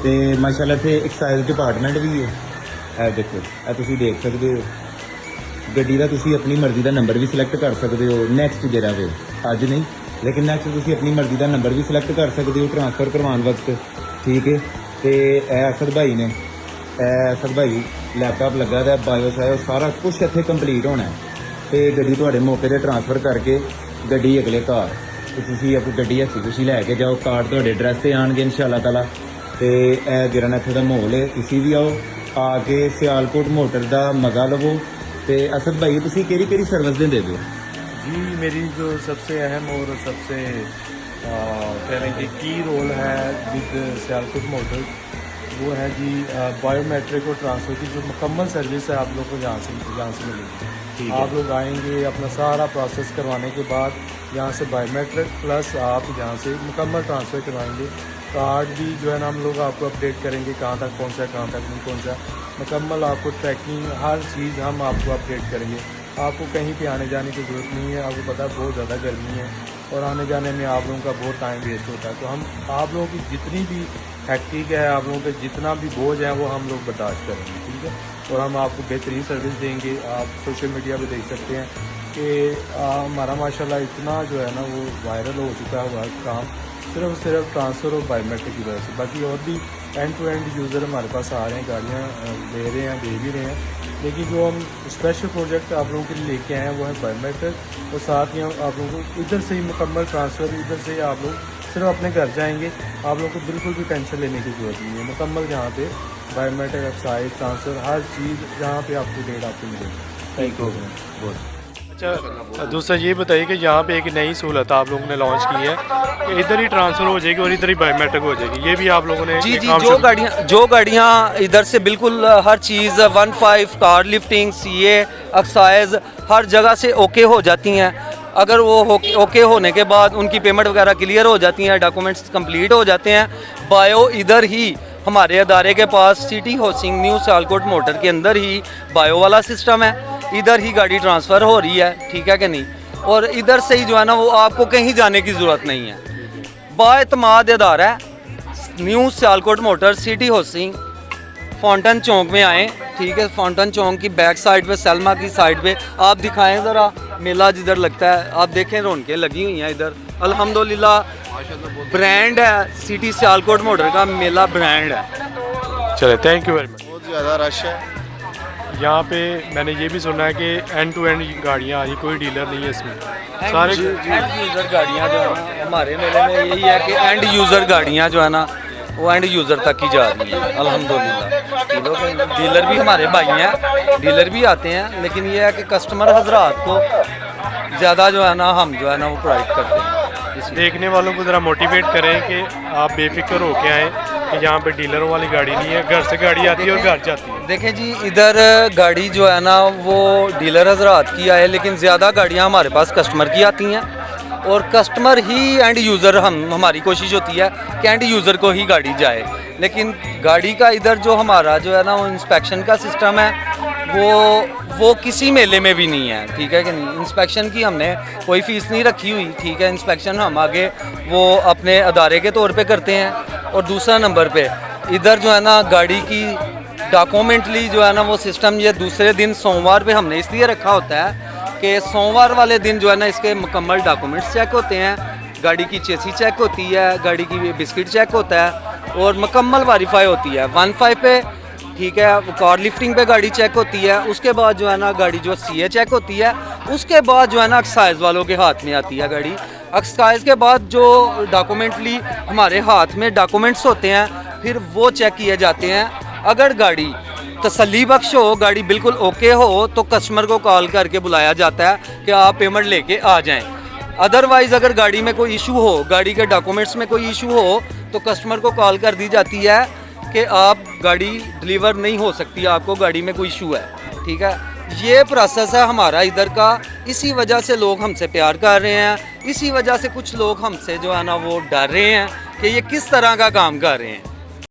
ਤੇ ਮਾਸ਼ਾਅੱਲਾ ਇੱਥੇ ਐਕਸਾਈਜ਼ ਡਿਪਾਰਟਮੈਂਟ ਵੀ ਹੈ। ਇਹ ਦੇਖੋ, ਇਹ ਤੁਸੀਂ ਦੇਖ ਸਕਦੇ ਹੋ। ਗੱਡੀ ਦਾ ਤੁਸੀਂ ਆਪਣੀ ਮਰਜ਼ੀ ਦਾ ਨੰਬਰ ਵੀ ਸਿਲੈਕਟ ਕਰ ਸਕਦੇ ਹੋ। ਨੈਕਸਟ ਜਿਹੜਾ ਵੇ ਅੱਜ ਨਹੀਂ, ਲੇਕਿਨ ਨੈਕਸਟ ਤੁਸੀਂ ਆਪਣੀ ਮਰਜ਼ੀ ਦਾ ਨੰਬਰ ਵੀ ਸਿਲੈਕਟ ਕਰ ਸਕਦੇ ਹੋ ਟ੍ਰਾਂਸਫਰ ਕਰਵਾਉਣ ਵਕਤ, ਠੀਕ ਹੈ। ਤੇ ਇਹ ਅਸਦ ਭਾਈ ਨੇ, ਇਹ ਅਸਦ ਭਾਈ ਲੈਪਟਾਪ ਲੱਗਾ ਦਾ, ਬਾਇਓਸ ਹੈ, ਸਾਰਾ ਕੁਝ ਇੱਥੇ ਕੰਪਲੀਟ ਹੋਣਾ ਤੇ ਗੱਡੀ ਤੁਹਾਡੇ ਮੌਕੇ ਤੇ ਟ੍ਰਾਂਸਫਰ ਕਰਕੇ ਗੱਡੀ ਅਗਲੇ ਘਰ ਤੇ ਤੁਸੀਂ ਆਪਣੀ ਗੱਡੀ ਹੱਥੀ ਤੁਸੀਂ ਲੈ ਕੇ ਜਾਓ। ਕਾਰਡ ਤੁਹਾਡੇ ਐਡਰੈਸ ਤੇ ਆਣਗੇ ਇਨਸ਼ਾਅੱਲਾ ਤਾਲਾ। ਤੇ ਇਹ ਜਿਹੜਾ ਇੱਥੇ ਦਾ ਮਾਹੌਲ ਹੈ, ਤੁਸੀਂ ਵੀ ਆਓ, ਆ ਕੇ ਸਿਆਲਕੋਟ ਮੋਟਰ ਦਾ ਮਜ਼ਾ ਲਵੋ। ਤੇ असद भाई तुसी केरी सर्विस देंदे हो? जी, मेरी जो सबसे अहम और सबसे कह रहे हैं कि की रोल है विद सियालकोट मोटर, वो है जी बायोमेट्रिक और ट्रांसफ़र की जो मुकम्मल सर्विस है आप लोग को यहाँ से मिलेगी। आप लोग आएंगे, अपना सारा प्रोसेस करवाने के बाद यहाँ से बायोमेट्रिक प्लस आप यहाँ से मुकम्मल ट्रांसफ़र करवाएंगे। कार्ड भी जो है ना हम लोग आपको अपडेट करेंगे, कहाँ तक पहुँचा, कहाँ तक नहीं पहुँचा, मुकम्मल आपको ट्रैकिंग हर चीज़ हम आपको अपडेट करेंगे। आपको कहीं पे आने जाने की ज़रूरत नहीं है। आपको पता है बहुत ज़्यादा गर्मी है और आने जाने में आप लोगों का बहुत टाइम वेस्ट होता है। तो हम आप लोगों की जितनी भी हैक्टिक है, आप लोगों का जितना भी बोझ है वो हम लोग बर्दाश्त करेंगे, ठीक है। और हम आपको बेहतरीन सर्विस देंगे। आप सोशल मीडिया पर देख सकते हैं कि हमारा माशाल्लाह इतना जो है ना वो वायरल हो चुका है हमारा काम, सिर्फ ट्रांसफ़र और बायोमेट्रिक की वजह से। बाकी और भी एंड टू एंड यूज़र हमारे पास आ रहे हैं, गाड़ियाँ ले रहे हैं, दे भी रहे हैं। लेकिन जो हम स्पेशल प्रोजेक्ट आप लोगों के लिए लेके आए हैं वो है बायोमेट्रिक, और साथ ही हम आप लोगों को इधर से ही मुकम्मल ट्रांसफ़र, इधर से ही आप लोग सिर्फ अपने घर जाएंगे। आप लोगों को बिल्कुल भी टेंशन लेने की ज़रूरत नहीं है। मुकम्मल यहाँ पे बायोमेट्रिक, एक्साइज, ट्रांसफ़र, हर चीज़ जहाँ पे आपको डेट आपको मिलेगी। ठीक हो गया बहुत। अच्छा, दूसरा ये बताइए कि यहाँ पे एक नई सहूलत आप लोगों ने लॉन्च की है कि इधर ही ट्रांसफ़र हो जाएगी और इधर ही बायोमेट्रिक हो जाएगी। ये भी आप लोगों ने जी, जो गाड़ियाँ इधर से बिल्कुल हर चीज़ 15 कार लिफ्टिंग, CA, एक्साइज हर जगह से ओके हो जाती हैं। अगर वो ओके होने के बाद उनकी पेमेंट वगैरह क्लियर हो जाती हैं, डॉक्यूमेंट्स कंप्लीट हो जाते हैं। बायो इधर ही हमारे अदारे के पास city housing new Sialkot motor के अंदर ही बायो वाला सिस्टम है। इधर ही गाड़ी ट्रांसफ़र हो रही है, ठीक है कि नहीं। और इधर से ही जो है ना वो आपको कहीं जाने की ज़रूरत नहीं है। बाएतमाद अदारा है new Sialkot motor, city housing, fountain चौक में आएँ, ठीक है। फाउंटेन चौक की बैक साइड पे, सलमा की साइड पे आप दिखाएं ज़रा मेला जिधर लगता है, आप देखें रौनकें लगी हुई हैं इधर। अल्हम्दुलिल्लाह ब्रांड है, सिटी सियालकोट मोटर का मेला ब्रांड है। चले, थैंक यू वेरी मच। बहुत ज़्यादा रश है यहाँ पे। मैंने ये भी सुना है कि एंड टू एंड गाड़ियाँ आ रही, कोई डीलर नहीं है इसमें, सारे एंड यूज़र गाड़ियाँ जो है ना हमारे मेले में यही है कि एंड यूज़र गाड़ियाँ जो है ना वो एंड यूज़र तक ही जा रही है अल्हम्दुलिल्लाह। डीलर भी हमारे भाई हैं, डीलर भी आते हैं, लेकिन ये है कि कस्टमर हजरात को ज़्यादा जो है ना हम जो है ना वो प्रोवाइड करते हैं। देखने वालों को ज़रा मोटिवेट करें कि आप बेफिक्र होके आएँ कि यहाँ पे डीलरों वाली गाड़ी नहीं है, घर से गाड़ी आती है और घर जाती है। देखें जी, इधर गाड़ी जो है ना वो डीलर हजरात की आए, लेकिन ज़्यादा गाड़ियाँ हमारे पास कस्टमर की आती हैं और कस्टमर ही एंड यूज़र, हमारी कोशिश होती है कि एंड यूज़र को ही गाड़ी जाए। लेकिन गाड़ी का इधर जो हमारा जो है ना वो इंस्पेक्शन का सिस्टम है वो किसी मेले में भी नहीं है, ठीक है कि नहीं। इंस्पेक्शन की हमने कोई फ़ीस नहीं रखी हुई, ठीक है। इंस्पेक्शन हम आगे वो अपने अदारे के तौर पे करते हैं। और दूसरा नंबर पे इधर जो है ना गाड़ी की डॉक्यूमेंटली जो है ना वो सिस्टम ये दूसरे दिन सोमवार पे हमने इसलिए रखा होता है कि सोमवार वाले दिन जो है ना इसके मुकम्मल डॉक्यूमेंट्स चेक होते हैं, गाड़ी की चेसी चेक होती है, गाड़ी की बिस्किट चेक होता है और मुकम्मल वेरीफाई होती है 15 पे, ठीक है। कार लिफ्टिंग पे गाड़ी चेक होती है, उसके बाद जो है ना गाड़ी जो CA चेक होती है, उसके बाद जो है ना एक्साइज वालों के हाथ में आती है गाड़ी। एक्साइज के बाद जो डॉक्यूमेंटली हमारे हाथ में डॉक्यूमेंट्स होते हैं फिर वो चेक किए जाते हैं। अगर गाड़ी तसल्ली बख्श हो, गाड़ी बिल्कुल ओके हो, तो कस्टमर को कॉल करके बुलाया जाता है कि आप पेमेंट लेके आ जाएं। अदरवाइज़ अगर गाड़ी में कोई इशू हो, गाड़ी के डॉक्यूमेंट्स में कोई इशू हो, तो कस्टमर को कॉल कर दी जाती है कि आप गाड़ी डिलीवर नहीं हो सकती, आपको गाड़ी में कोई इशू है, ठीक है। ये प्रोसेस है हमारा इधर का। इसी वजह से लोग हमसे प्यार कर रहे हैं, इसी वजह से कुछ लोग हमसे जो है ना वो डर रहे हैं कि ये किस तरह का काम कर रहे हैं।